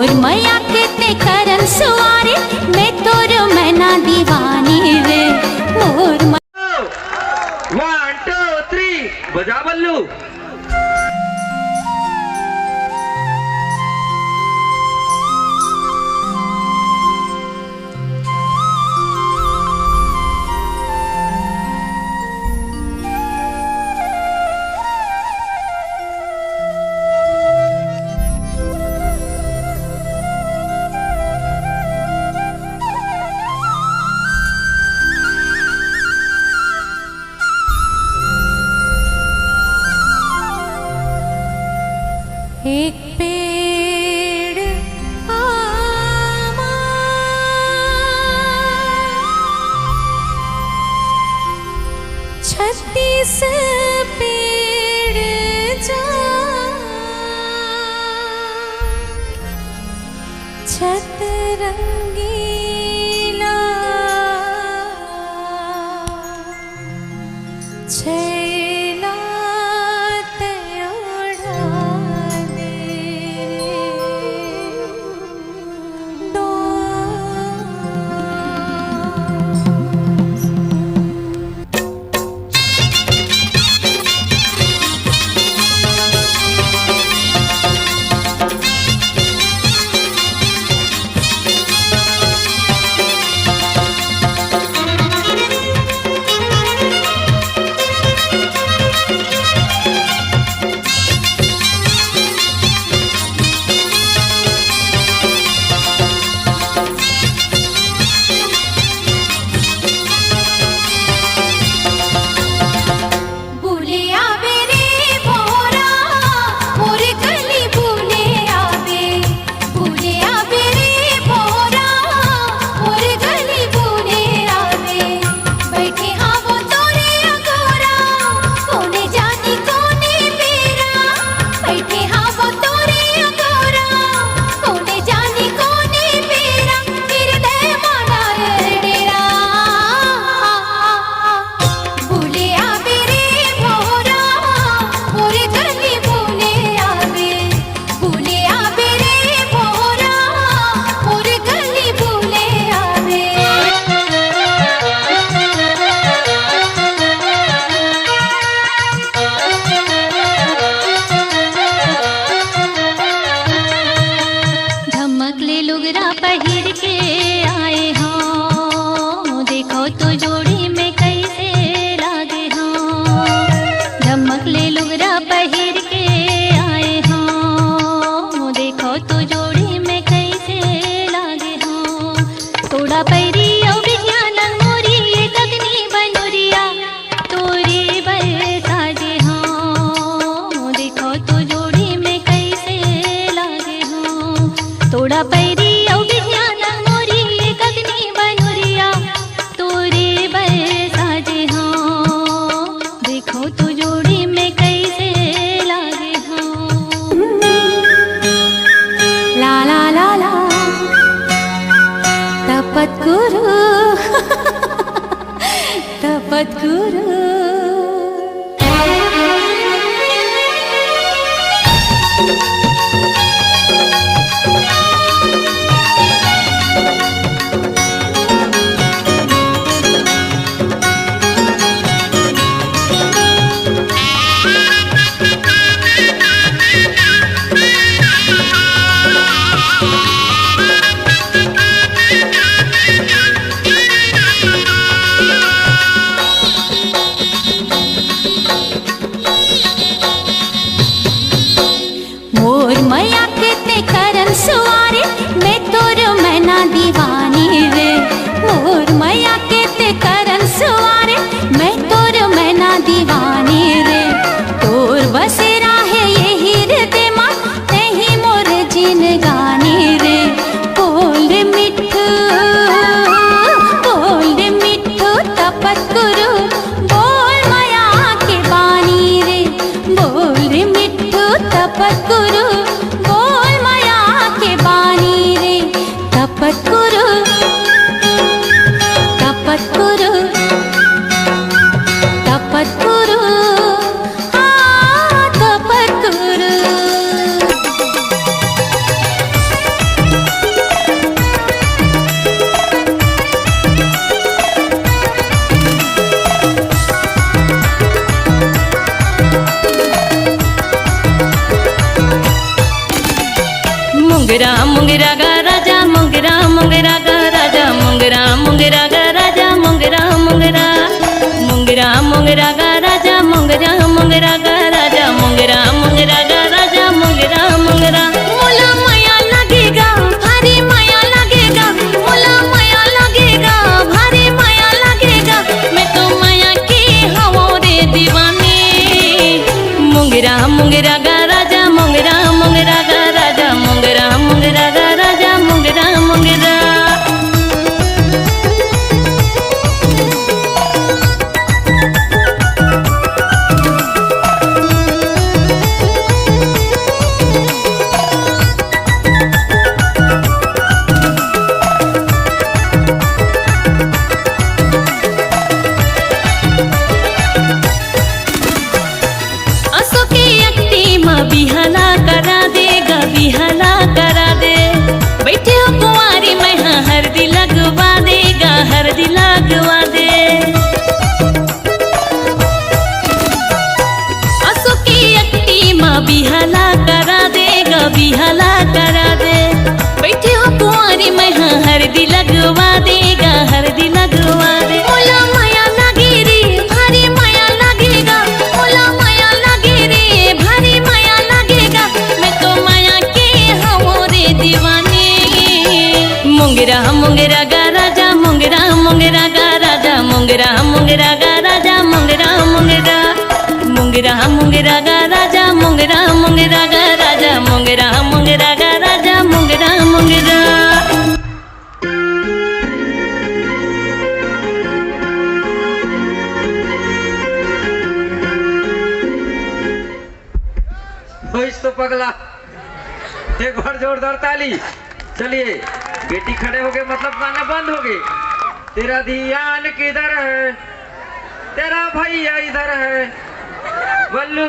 मोर मैया कितने करन सुवारे मैं तोर मैना दीवानी रे मोर 1 2 3 बजा बल्लू। एक पेड़ आमा छत्तीस पेड़ जाम छत रंगीला छैला तपद्गुरु मोर मैया कितने करन सुवारे मैं तोर मैना दीवानी रे मोर मैया कितने करन सुवारे मैं तोर मैना दीवानी रे तोर बसेरा है यही हृदय माँ नहीं मोर जिन गानी रे बोल मिठू तपद्गुरु बोल मैया के बानी रे बोल मिठू तपद्गुरु बोल मैया के बानी रे तपद्गुरु तपद्गुरु तपद्गुरु तपद्गुरु मुंगरा मुंगरा गा राजा मुंगरा मुंगरा गा राजा मुंगरा मुंगरा गा राजा मुंगरा मुंगरा मुंगरा मुंगरा गा राजा मुंगरा मुंगरा गा राजा मुंगरा मुंगरा गा राजा मुंगरा मुंगरा मोला माया लगेगा भारी माया लगेगा मोला माया लगेगा भारी माया लगेगा मैं तो माया की हूँ रे दीवानी मुंगरा मुंगरा गा राजा मुंगरा मुंगरा गा राजा मुंगरा मुंगरा गा राजा मुंगरा मुंगरा बिहाला करा देगा बिहाला करा दे बैठे हो कुंवारी मैं हाँ हल्दी लगवा देगा हल्दी लगवा दे असो की अक्टी माँ बिहाला करा देगा बिहाला करा दे बैठे हो कुंवारी मैं हाँ हल्दी लगवा देगा हल्दी लगवा दे मोला माया लगे रे भारी माया लगेगा मोला माया लगे रे भारी माया लगेगा मैं तो माया की हूँ रे दीवानी मुंगरा मुंगरा गा राजा मुंगरा मुंगरा गा राजा मुंगरा मुंगरा गा राजा मुंगरा मुंगरा मुंगरा मुंगरा गा राजा मुंगरा मुंगरा गा राजा मुंगरा मुंगरा गा राजा मुंगरा मुंगरा तो पगला एक बार जोरदार ताली। चलिए बेटी खड़े हो गए मतलब गाना बंद हो गए। तेरा ध्यान किधर है तेरा भैया इधर है बल्लू।